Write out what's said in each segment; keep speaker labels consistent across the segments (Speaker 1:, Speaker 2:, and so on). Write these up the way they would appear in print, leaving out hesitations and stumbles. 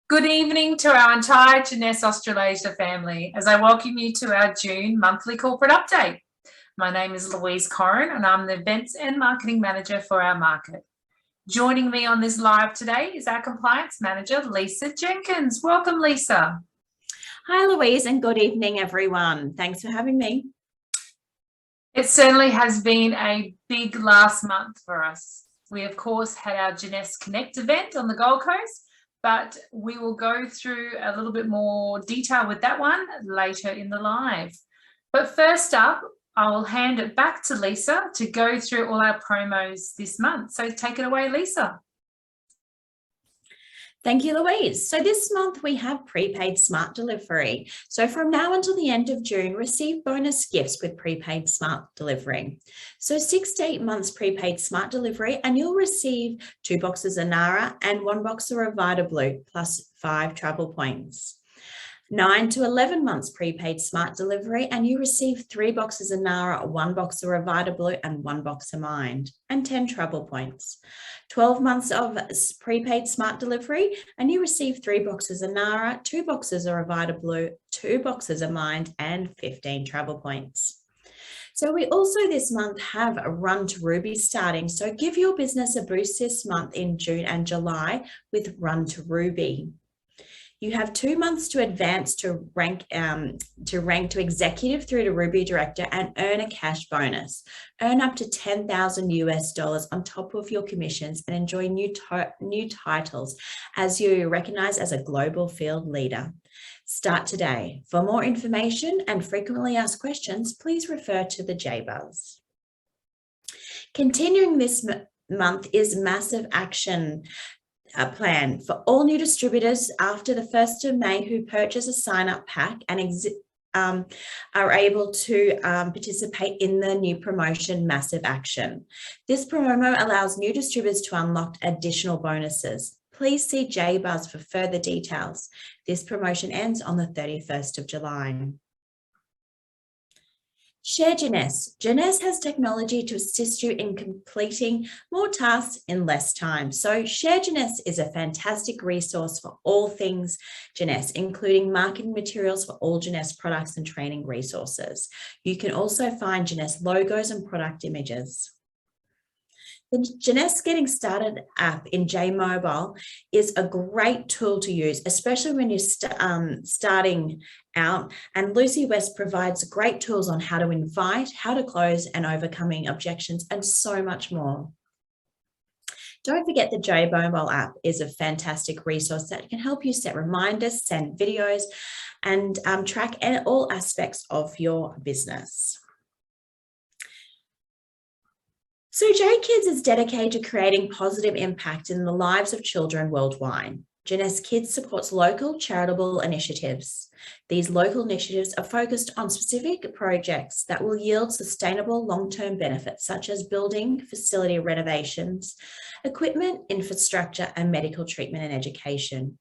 Speaker 1: Good evening to our entire Jeunesse Australasia family as I welcome you to our June monthly corporate update. My name is Louise CORRAN and I'm the Events and Marketing Manager for our market. Joining me on this live today is our Compliance Manager LISA Jenkins. Welcome, Lisa.
Speaker 2: Hi, Louise, and good evening, everyone. Thanks for having me.
Speaker 1: It certainly has been a big last month for us. We, of course, had our Jeunesse Connect event on the Gold Coast, but we will go through a little bit more detail with that one later in the live. But first up, I will hand it back to Lisa to go through all our promos this month. So take it away, Lisa.
Speaker 2: Thank you, Louise. So this month we have prepaid smart delivery. So from now until the end of June, receive bonus gifts with prepaid smart delivery. So 6 to 8 months prepaid smart delivery, and you'll receive 2 boxes of Nara and 1 box of Vita Blue plus 5 travel points. 9 to 11 months prepaid smart delivery, and you receive 3 boxes of Nara, 1 box of Vita Blue and 1 box of Mind, and 10 travel points. 12 months of prepaid smart delivery, and you receive 3 boxes of Nara, 2 boxes of Vita Blue, 2 boxes of Mind, and 15 travel points. So we also this month have a Run to Ruby starting. So give your business a boost this month in June and July with Run to Ruby. You have 2 months to advance to rank to executive through to Ruby Director and earn a cash bonus. Earn up to $10,000 on top of your commissions and enjoy new titles as you recognized as a global field leader. Start today. For more information and frequently asked questions, please refer to the JBuzz. Continuing this month is Massive Action plan for all new distributors after the 1st of May who purchase a sign-up pack and are able to participate in the new promotion Massive Action. This promo allows new distributors to unlock additional bonuses. Please see JBuzz for further details. This promotion ends on the 31st of July. Share Jeunesse. Jeunesse has technology to assist you in completing more tasks in less time. So Share Jeunesse is a fantastic resource for all things Jeunesse, including marketing materials for all Jeunesse products and training resources. You can also find Jeunesse logos and product images. The Jeunesse Getting Started app in JMobile is a great tool to use, especially when you're starting out. And Lucy West provides great tools on how to invite, how to close, and overcoming objections, and so much more. Don't forget the JMobile app is a fantastic resource that can help you set reminders, send videos, and track all aspects of your business. So J-Kids is dedicated to creating positive impact in the lives of children worldwide. Jeunesse Kids supports local charitable initiatives. These local initiatives are focused on specific projects that will yield sustainable long-term benefits, such as building, facility renovations, equipment, infrastructure, and medical treatment and education.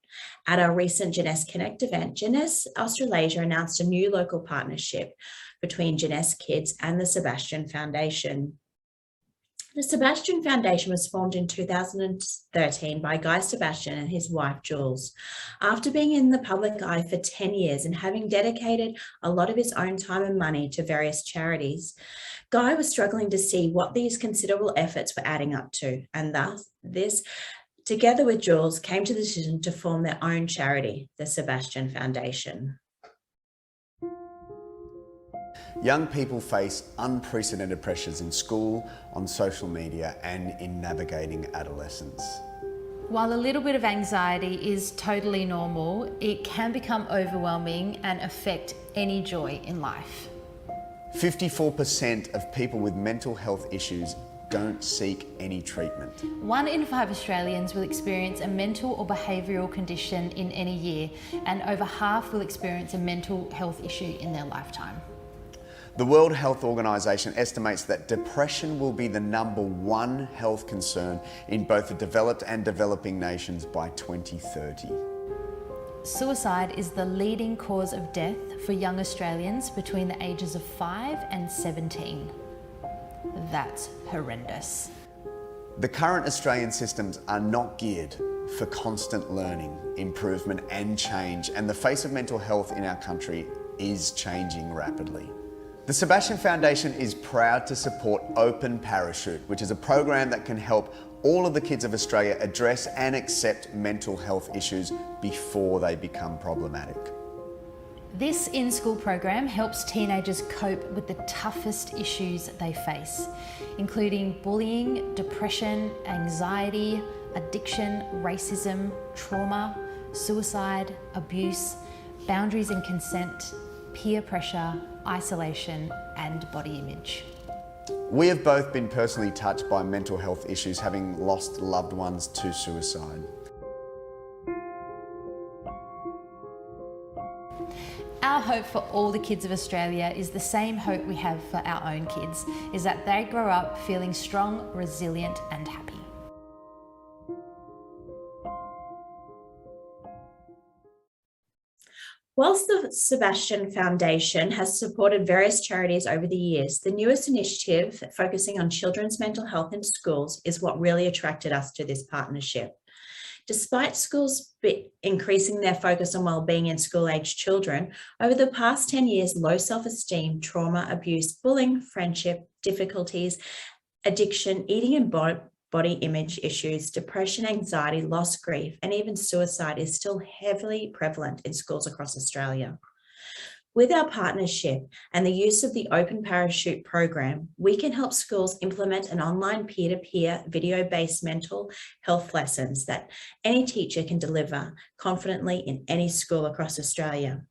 Speaker 2: At our recent Jeunesse Connect event, Jeunesse Australasia announced a new local partnership between Jeunesse Kids and the Sebastian Foundation. The Sebastian Foundation was formed in 2013 by Guy Sebastian and his wife, Jules. After being in the public eye for 10 years and having dedicated a lot of his own time and money to various charities, Guy was struggling to see what these considerable efforts were adding up to, and thus this, together with Jules, came to the decision to form their own charity, the Sebastian Foundation.
Speaker 3: Young people face unprecedented pressures in school, on social media, and in navigating adolescence.
Speaker 4: While a little bit of anxiety is totally normal, it can become overwhelming and affect any joy in life.
Speaker 3: 54% of people with mental health issues don't seek any treatment.
Speaker 4: 1 in 5 Australians will experience a mental or behavioural condition in any year, and over half will experience a mental health issue in their lifetime.
Speaker 3: The World Health Organization estimates that depression will be the #1 health concern in both the developed and developing nations by 2030.
Speaker 4: Suicide is the leading cause of death for young Australians between the ages of 5 and 17. That's horrendous.
Speaker 3: The current Australian systems are not geared for constant learning, improvement and change, and the face of mental health in our country is changing rapidly. The Sebastian Foundation is proud to support Open Parachute, which is a program that can help all of the kids of Australia address and accept mental health issues before they become problematic.
Speaker 4: This in-school program helps teenagers cope with the toughest issues they face, including bullying, depression, anxiety, addiction, racism, trauma, suicide, abuse, boundaries and consent, peer pressure, isolation, and body image.
Speaker 3: We have both been personally touched by mental health issues, having lost loved ones to suicide.
Speaker 4: Our hope for all the kids of Australia is the same hope we have for our own kids, is that they grow up feeling strong, resilient, and happy.
Speaker 2: Whilst the Sebastian Foundation has supported various charities over the years, the newest initiative focusing on children's mental health in schools is what really attracted us to this partnership. Despite schools increasing their focus on wellbeing in school-aged children, over the past 10 years, low self-esteem, trauma, abuse, bullying, friendship, difficulties, addiction, eating and body image issues, depression, anxiety, loss, grief, and even suicide is still heavily prevalent in schools across Australia. With our partnership and the use of the Open Parachute program, we can help schools implement an online peer-to-peer video-based mental health lessons that any teacher can deliver confidently in any school across Australia.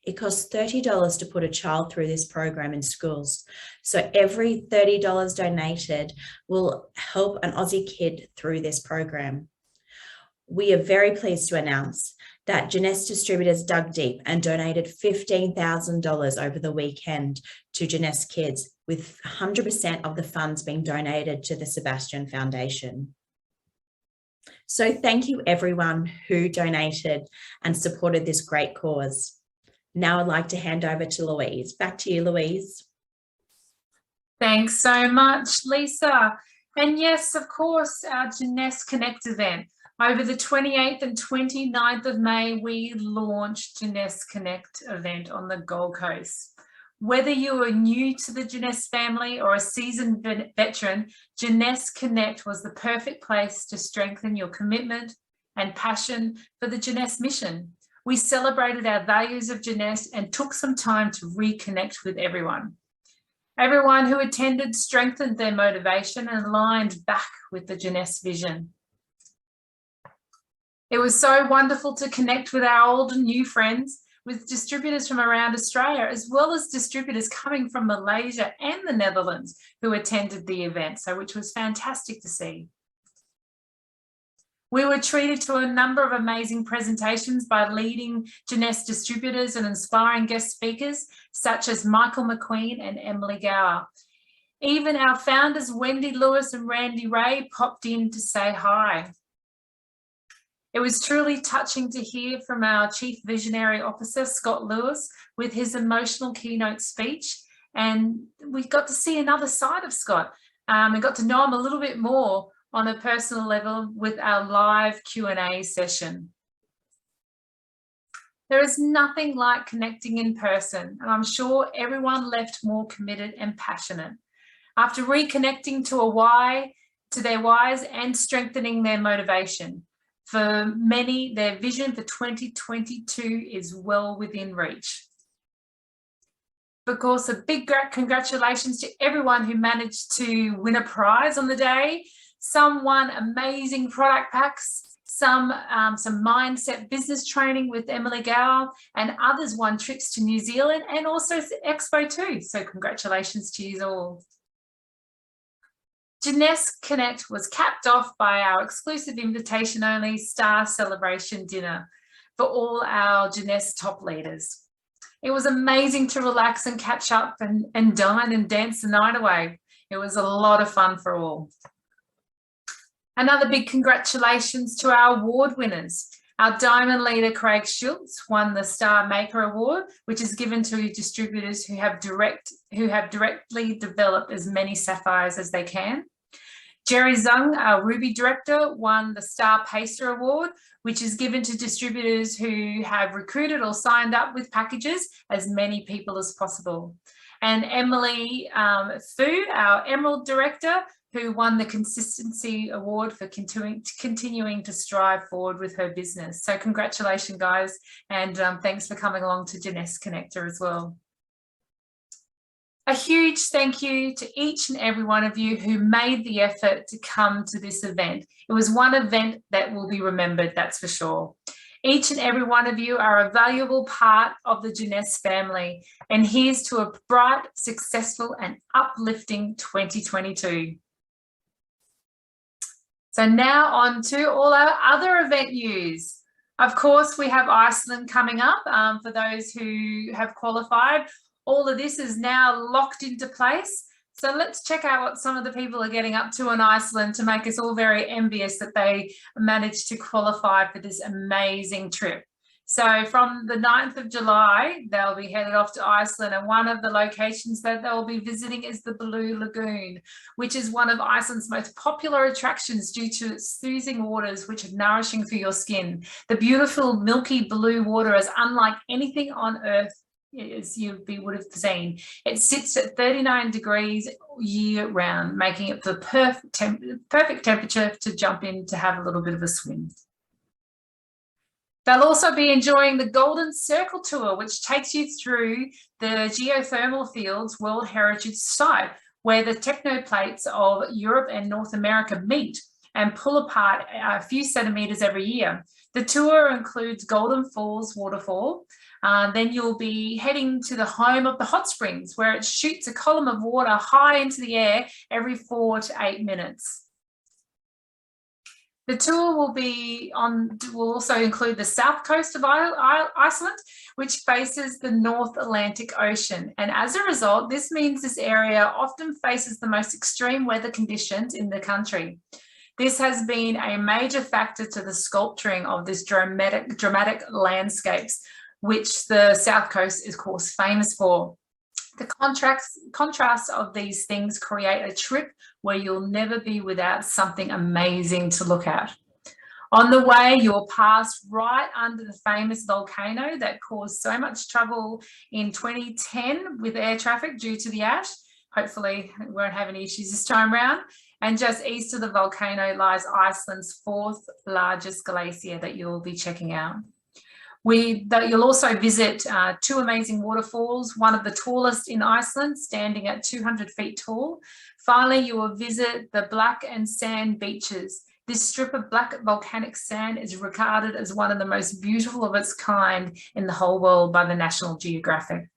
Speaker 2: It costs $30 to put a child through this program in schools. So every $30 donated will help an Aussie kid through this program. We are very pleased to announce that NZST distributors dug deep and donated $15,000 over the weekend to NZST kids, with 100% of the funds being donated to the Sebastian Foundation. So thank you everyone who donated and supported this great cause. Now I'd like to hand over to Louise. Back to you, Louise.
Speaker 1: Thanks so much, Lisa. And yes, of course, our NZST Connect event. Over the 28th and 29th of May, we launched NZST Connect event on the Gold Coast. Whether you are new to the NZST family or a seasoned veteran, NZST Connect was the perfect place to strengthen your commitment and passion for the NZST mission. We celebrated our values of NZST and took some time to reconnect with everyone. Everyone who attended strengthened their motivation and aligned back with the NZST vision. It was so wonderful to connect with our old and new friends, with distributors from around Australia, as well as distributors coming from Malaysia and the Netherlands who attended the event, which was fantastic to see. We were treated to a number of amazing presentations by leading NZST distributors and inspiring guest speakers, such as Michael McQueen and Emily Gower. Even our founders, Wendy Lewis and Randy Ray, popped in to say hi. It was truly touching to hear from our Chief Visionary Officer, Scott Lewis, with his emotional keynote speech. And we got to see another side of Scott. We got to know him a little bit more on a personal level with our live Q&A session. There is nothing like connecting in person, and I'm sure everyone left more committed and passionate. After reconnecting to their whys and strengthening their motivation. For many, their vision for 2022 is well within reach. Of course, a big congratulations to everyone who managed to win a prize on the day. Some won amazing product packs, some mindset business training with Emily Gower, and others won trips to New Zealand and also Expo too. So congratulations to you all. NZST Connect was capped off by our exclusive invitation-only Star Celebration dinner for all our NZST top leaders. It was amazing to relax and catch up and dine and dance the night away. It was a lot of fun for all. Another big congratulations to our award winners. Our diamond leader, Craig Schultz, won the Star Maker Award, which is given to distributors who have directly developed as many sapphires as they can. Jerry Zung, our Ruby Director, won the Star Pacer Award, which is given to distributors who have recruited or signed up with packages as many people as possible. And Emily Fu, our Emerald Director, who won the Consistency Award for continuing to strive forward with her business. So congratulations, guys, and thanks for coming along to Jeunesse Connector as well. A huge thank you to each and every one of you who made the effort to come to this event. It was one event that will be remembered, that's for sure. Each and every one of you are a valuable part of the Jeunesse family, and here's to a bright, successful and uplifting 2022. So now on to all our other event news. Of course, we have Iceland coming up for those who have qualified. All of this is now locked into place. So let's check out what some of the people are getting up to in Iceland to make us all very envious that they managed to qualify for this amazing trip. So from the 9th of July, they'll be headed off to Iceland, and one of the locations that they'll be visiting is the Blue Lagoon, which is one of Iceland's most popular attractions due to its soothing waters, which are nourishing for your skin. The beautiful milky blue water is unlike anything on Earth as you would have seen. It sits at 39 degrees year round, making it the perfect temperature to jump in to have a little bit of a swim. They'll also be enjoying the Golden Circle Tour, which takes you through the geothermal fields World Heritage Site, where the technoplates of Europe and North America meet and pull apart a few centimetres every year. The tour includes Golden Falls waterfall. Then you'll be heading to the home of the hot springs, where it shoots a column of water high into the air every 4 to 8 minutes. The tour will also include the south coast of Iceland, which faces the North Atlantic Ocean. And as a result, this means this area often faces the most extreme weather conditions in the country. This has been a major factor to the sculpturing of this dramatic landscapes, which the South Coast is, of course, famous for. The contrast of these things create a trip where you'll never be without something amazing to look at. On the way, you'll pass right under the famous volcano that caused so much trouble in 2010 with air traffic due to the ash. Hopefully, we won't have any issues this time around. And just east of the volcano lies Iceland's 4th largest glacier that you'll be checking out. You'll also visit 2 amazing waterfalls, one of the tallest in Iceland, standing at 200 feet tall. Finally, you will visit the Black and Sand beaches. This strip of black volcanic sand is regarded as one of the most beautiful of its kind in the whole world by the National Geographic.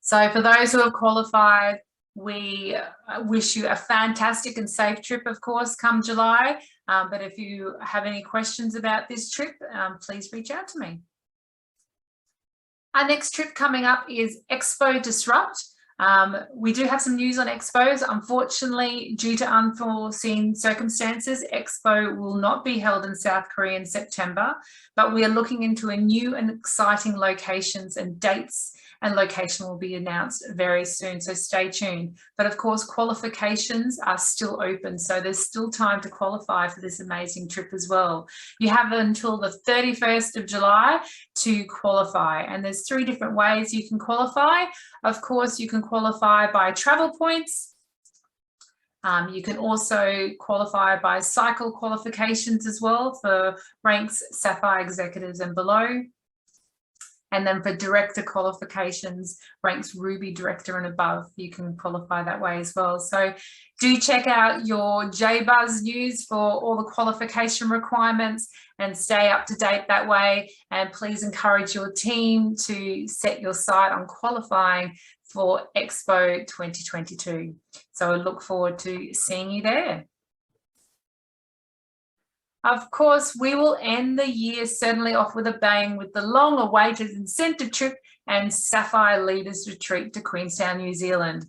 Speaker 1: So for those who have qualified, we wish you a fantastic and safe trip, of course, come July. But if you have any questions about this trip, please reach out to me. Our next trip coming up is Expo Disrupt. We do have some news on expos. Unfortunately, due to unforeseen circumstances, Expo will not be held in South Korea in September, but we are looking into a new and exciting locations, and dates and location will be announced very soon, so stay tuned. But of course, qualifications are still open, so there's still time to qualify for this amazing trip as well. You have until the 31st of July to qualify, and there's 3 different ways you can qualify. Of course, you can qualify by travel points. You can also qualify by cycle qualifications as well for ranks Sapphire Executives and below. And then for director qualifications, ranks Ruby Director and above, you can qualify that way as well. So do check out your JBuzz news for all the qualification requirements and stay up to date that way. And please encourage your team to set your sight on qualifying for Expo 2022. So I look forward to seeing you there. Of course, we will end the year certainly off with a bang with the long-awaited incentive trip and Sapphire Leaders Retreat to Queenstown, New Zealand.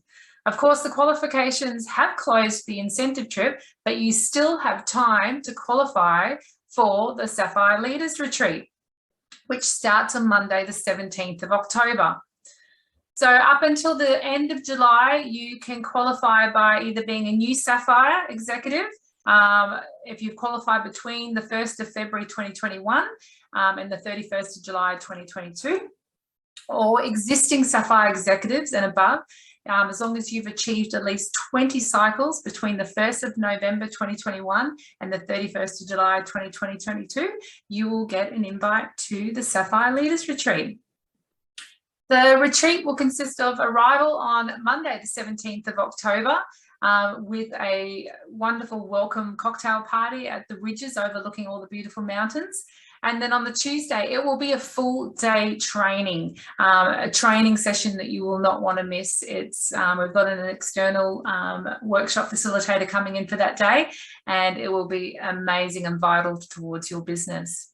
Speaker 1: Of course, the qualifications have closed for the incentive trip, but you still have time to qualify for the Sapphire Leaders Retreat, which starts on Monday, the 17th of October. So up until the end of July, you can qualify by either being a new Sapphire executive, if you've qualified between the 1st of February 2021 and the 31st of July 2022, or existing Sapphire executives and above, as long as you've achieved at least 20 cycles between the 1st of November 2021 and the 31st of July 2022, you will get an invite to the Sapphire Leaders Retreat. The retreat will consist of arrival on Monday, the 17th of October, with a wonderful welcome cocktail party at the ridges overlooking all the beautiful mountains. And then on the Tuesday, it will be a full day training, a training session that you will not want to miss. It's we've got an external workshop facilitator coming in for that day, and it will be amazing and vital towards your business.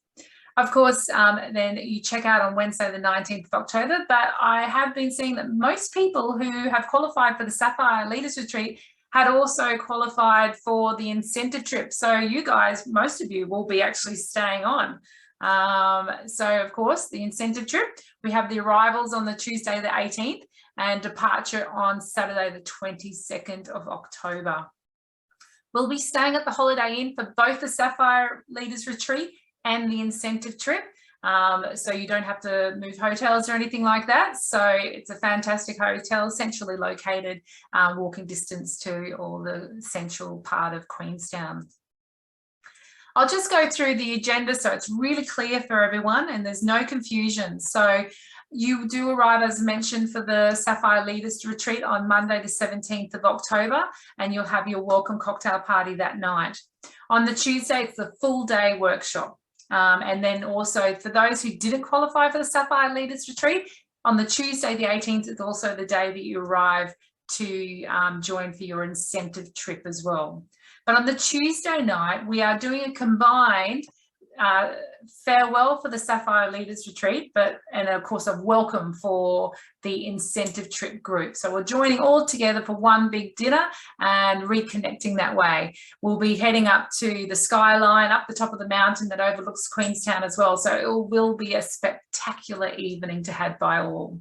Speaker 1: Of course, then you check out on Wednesday, the 19th of October, but I have been seeing that most people who have qualified for the Sapphire Leaders Retreat had also qualified for the incentive trip. So you guys, most of you will be actually staying on. So of course, the incentive trip, we have the arrivals on the Tuesday, the 18th, and departure on Saturday, the 22nd of October. We'll be staying at the Holiday Inn for both the Sapphire Leaders Retreat and the incentive trip. So you don't have to move hotels or anything like that. So it's a fantastic hotel, centrally located, walking distance to all the central part of Queenstown. I'll just go through the agenda so it's really clear for everyone and there's no confusion. So you do arrive, as mentioned, for the Sapphire Leaders Retreat on Monday, the 17th of October, and you'll have your welcome cocktail party that night. On the Tuesday, it's the full day workshop. And then also for those who didn't qualify for the Sapphire Leaders Retreat, on the Tuesday, the 18th, is also the day that you arrive to join for your incentive trip as well. But on the Tuesday night, we are doing a combined farewell for the Sapphire Leaders Retreat, and of course a welcome for the incentive trip group. So we're joining all together for one big dinner and reconnecting that way. We'll be heading up to the skyline, up the top of the mountain that overlooks Queenstown as well. So it will be a spectacular evening to have by all.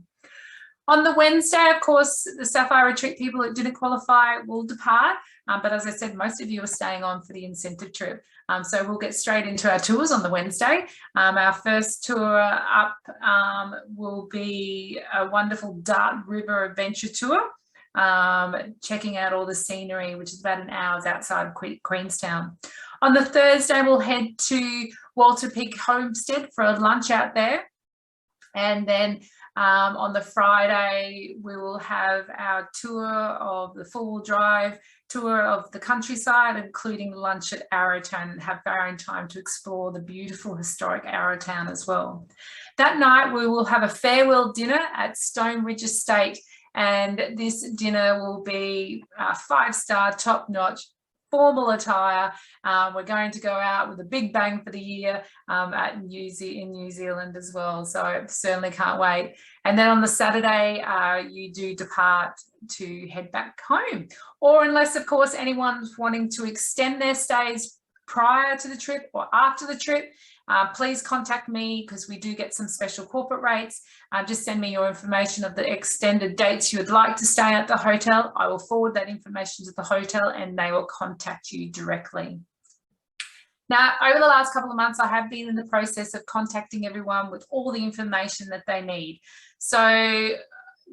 Speaker 1: On the Wednesday, of course, the Sapphire Retreat people that didn't qualify will depart. But as I said, most of you are staying on for the incentive trip. So we'll get straight into our tours on the Wednesday. Our first tour up will be a wonderful Dart River adventure tour, checking out all the scenery, which is about an hour's outside of Queenstown. On the Thursday, we'll head to Walter Peak Homestead for a lunch out there. And then on the Friday, we will have our tour of the four-wheel drive tour of the countryside, including lunch at Arrowtown, and have our own time to explore the beautiful historic Arrowtown as well. That night, we will have a farewell dinner at Stone Ridge Estate, and this dinner will be 5-star, top-notch, formal attire. We're going to go out with a big bang for the year in New Zealand as well. So I certainly can't wait. And then on the Saturday, you do depart to head back home. Or unless, of course, anyone's wanting to extend their stays prior to the trip or after the trip, please contact me because we do get some special corporate rates. Just send me your information of the extended dates you would like to stay at the hotel. I will forward that information to the hotel and they will contact you directly. Now, over the last couple of months, I have been in the process of contacting everyone with all the information that they need. So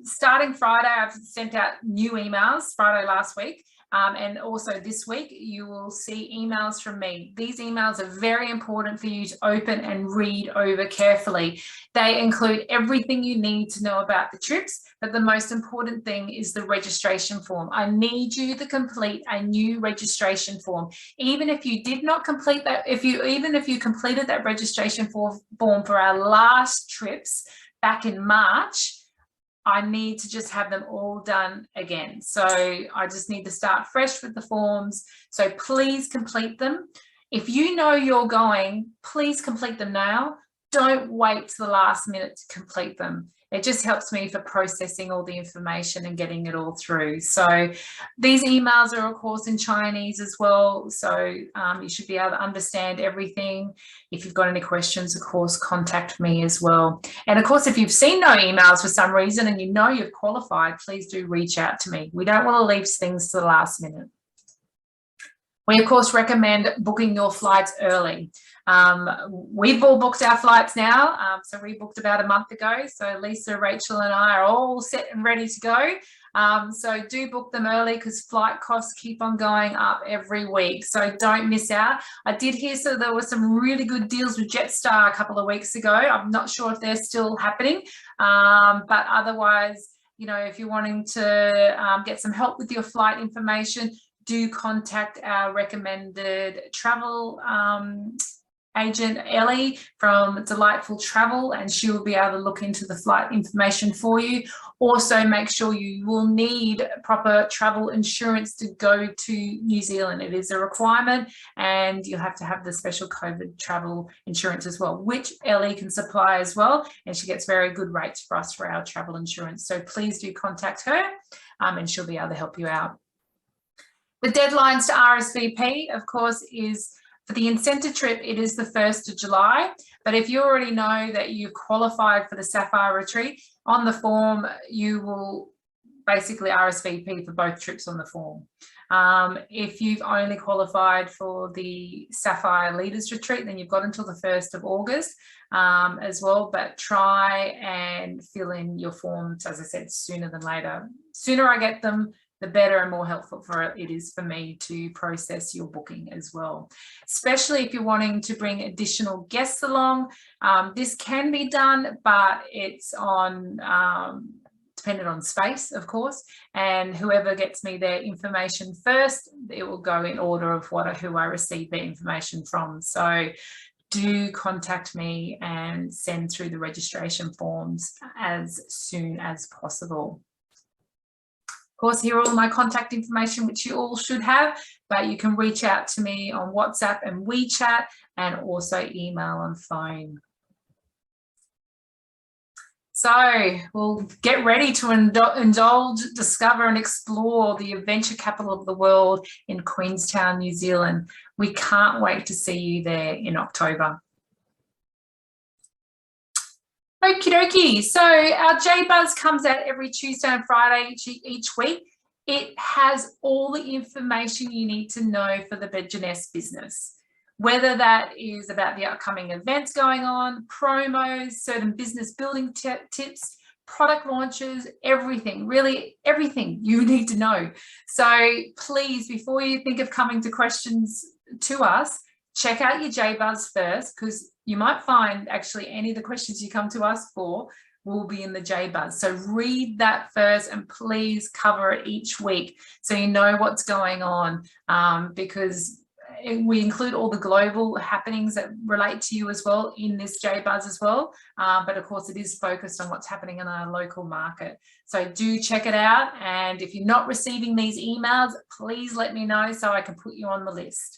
Speaker 1: starting Friday, I've sent out new emails, Friday last week. And also this week, you will see emails from me. These emails are very important for you to open and read over carefully. They include everything you need to know about the trips, but the most important thing is the registration form. I need you to complete a new registration form. Even if you did not complete that, even if you completed that registration form for our last trips back in March, I need to just have them all done again. So I just need to start fresh with the forms. So please complete them. If you know you're going, please complete them now. Don't wait to the last minute to complete them. It just helps me for processing all the information and getting it all through. So these emails are of course in Chinese as well, so you should be able to understand everything. If you've got any questions, of course, contact me as well. And of course, if you've seen no emails for some reason and you know you've qualified, please do reach out to me. We don't want to leave things to the last minute. We, of course, recommend booking your flights early. We've all booked our flights now. So we booked about a month ago. So Lisa, Rachel and I are all set and ready to go. So do book them early because flight costs keep on going up every week. So don't miss out. I did hear so there were some really good deals with Jetstar a couple of weeks ago. I'm not sure if they're still happening, but otherwise, you know, if you're wanting to get some help with your flight information, do contact our recommended travel agent, Ellie from Delightful Travel, and she will be able to look into the flight information for you. Also, make sure you will need proper travel insurance to go to New Zealand. It is a requirement, and you'll have to have the special COVID travel insurance as well, which Ellie can supply as well, and she gets very good rates for us for our travel insurance. So please do contact her, and she'll be able to help you out. The deadlines to RSVP, of course, is for the incentive trip, it is the 1st of July. But if you already know that you've qualified for the Sapphire Retreat, on the form, you will basically RSVP for both trips on the form. If you've only qualified for the Sapphire Leaders Retreat, then you've got until the 1st of August as well, but try and fill in your forms, as I said, sooner than later. Sooner I get them, the better and more helpful it is for me to process your booking as well. Especially if you're wanting to bring additional guests along. This can be done, but it's on dependent on space, of course, and whoever gets me their information first, it will go in order of who I receive their information from. So do contact me and send through the registration forms as soon as possible. Of course, here are all my contact information, which you all should have, but you can reach out to me on WhatsApp and WeChat, and also email and phone. So we'll get ready to indulge, discover and explore the adventure capital of the world in Queenstown, New Zealand. We can't wait to see you there in October. Okie dokie. So our J-Buzz comes out every Tuesday and Friday each week. It has all the information you need to know for the Jeunesse business, whether that is about the upcoming events going on, promos, certain business building tips, product launches, everything, really everything you need to know. So please, before you think of coming to questions to us, check out your J-Buzz first, because you might find actually any of the questions you come to us for will be in the J-Buzz. So read that first and please cover it each week so you know what's going on, because we include all the global happenings that relate to you as well in this J-Buzz as well. But of course it is focused on what's happening in our local market. So do check it out. And if you're not receiving these emails, please let me know so I can put you on the list.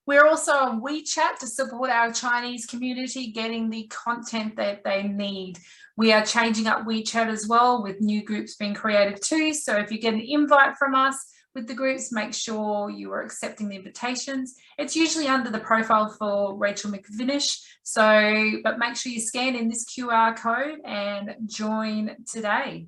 Speaker 1: We're also on WeChat to support our Chinese community getting the content that they need. We are changing up WeChat as well, with new groups being created too. So if you get an invite from us with the groups, make sure you are accepting the invitations. It's usually under the profile for Rachel McVinish. So, but make sure you scan in this QR code and join today.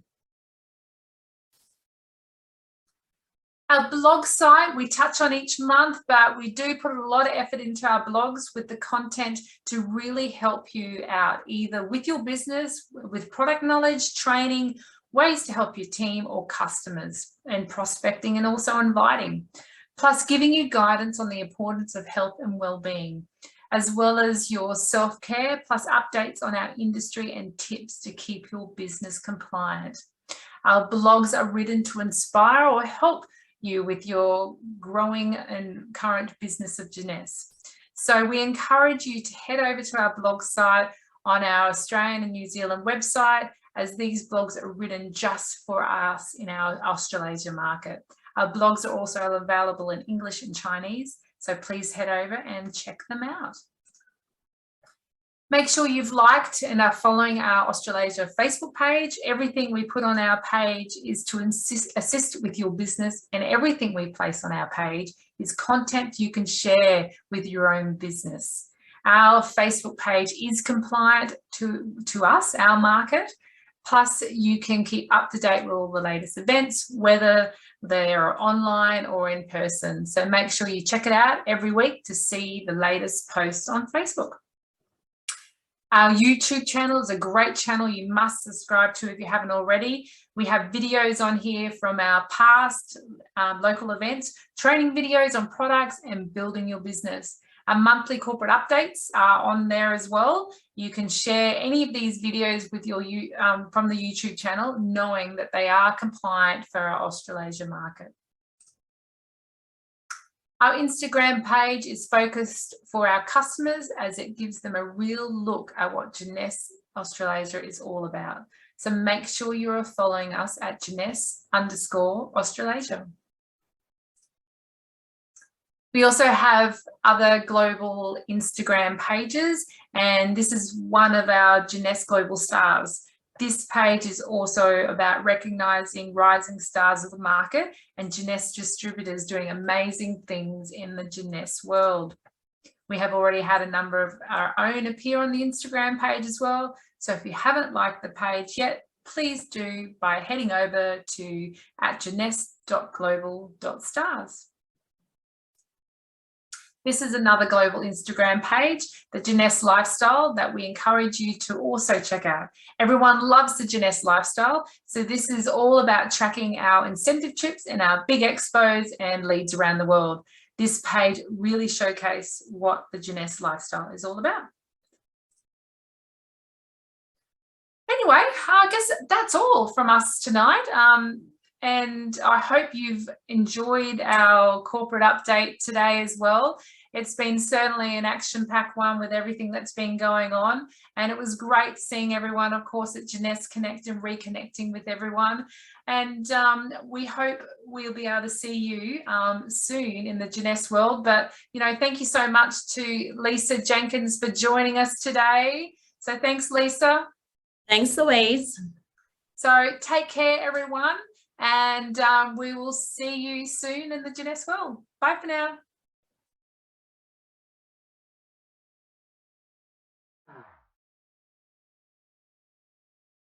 Speaker 1: Our blog site, we touch on each month, but we do put a lot of effort into our blogs with the content to really help you out, either with your business, with product knowledge, training, ways to help your team or customers, and prospecting and also inviting. Plus giving you guidance on the importance of health and well-being, as well as your self-care, plus updates on our industry and tips to keep your business compliant. Our blogs are written to inspire or help you with your growing and current business of Jeunesse. So we encourage you to head over to our blog site on our Australian and New Zealand website, as these blogs are written just for us in our Australasia market. Our blogs are also available in English and Chinese, so please head over and check them out. Make sure you've liked and are following our Australasia Facebook page. Everything we put on our page is to assist with your business, and everything we place on our page is content you can share with your own business. Our Facebook page is compliant to us, our market. Plus, you can keep up to date with all the latest events, whether they are online or in person. So make sure you check it out every week to see the latest posts on Facebook. Our YouTube channel is a great channel you must subscribe to if you haven't already. We have videos on here from our past local events, training videos on products and building your business. Our monthly corporate updates are on there as well. You can share any of these videos with your from the YouTube channel, knowing that they are compliant for our Australasia market. Our Instagram page is focused for our customers, as it gives them a real look at what Jeunesse Australasia is all about. So make sure you are following us at Jeunesse_Australasia. We also have other global Instagram pages, and this is one of our Jeunesse Global Stars. This page is also about recognising rising stars of the market and Jeunesse distributors doing amazing things in the Jeunesse world. We have already had a number of our own appear on the Instagram page as well. So if you haven't liked the page yet, please do by heading over to @jeunesse.global.stars. This is another global Instagram page, the Jeunesse Lifestyle, that we encourage you to also check out. Everyone loves the Jeunesse Lifestyle, so this is all about tracking our incentive trips and our big expos and leads around the world. This page really showcases what the Jeunesse Lifestyle is all about. Anyway, I guess that's all from us tonight. And I hope you've enjoyed our corporate update today as well. It's been certainly an action-packed one with everything that's been going on. And it was great seeing everyone, of course, at Jeunesse Connect and reconnecting with everyone. And we hope we'll be able to see you soon in the Jeunesse world. But, you know, thank you so much to Lisa Jenkins for joining us today. So thanks, Lisa.
Speaker 2: Thanks, Louise.
Speaker 1: So take care, everyone. And we will see you soon in the Jeunesse world. Bye for now.